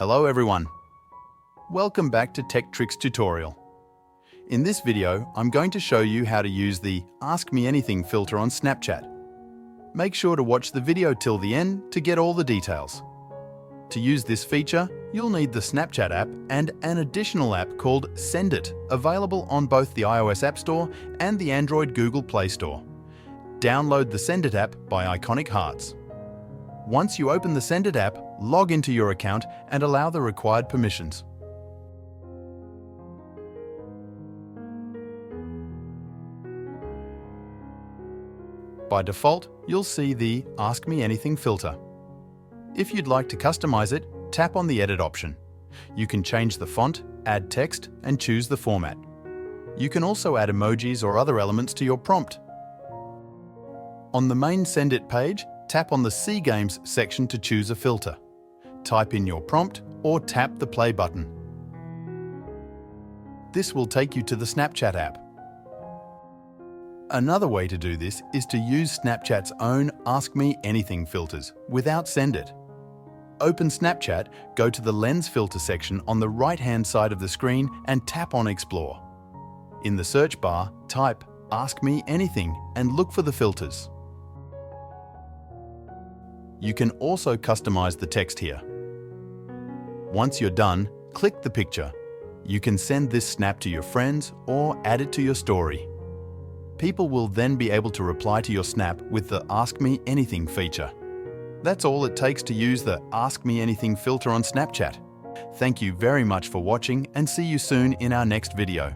Hello everyone. Welcome back to Tech Tricks tutorial. In this video, I'm going to show you how to use the Ask Me Anything filter on Snapchat. Make sure to watch the video till the end to get all the details. To use this feature, you'll need the Snapchat app and an additional app called Send It, available on both the iOS App Store and the Android Google Play Store. Download the Send It app by Iconic Hearts. Once you open the Send It app, log into your account and allow the required permissions. By default, you'll see the Ask Me Anything filter. If you'd like to customize it, tap on the Edit option. You can change the font, add text, and choose the format. You can also add emojis or other elements to your prompt. On the main Send It page, tap on the See Games section to choose a filter. Type in your prompt or tap the play button. This will take you to the Snapchat app. Another way to do this is to use Snapchat's own Ask Me Anything filters without Send It. Open Snapchat, go to the Lens filter section on the right-hand side of the screen and tap on Explore. In the search bar, type Ask Me Anything and look for the filters. You can also customize the text here. Once you're done, click the picture. You can send this snap to your friends or add it to your story. People will then be able to reply to your snap with the Ask Me Anything feature. That's all it takes to use the Ask Me Anything filter on Snapchat. Thank you very much for watching and see you soon in our next video.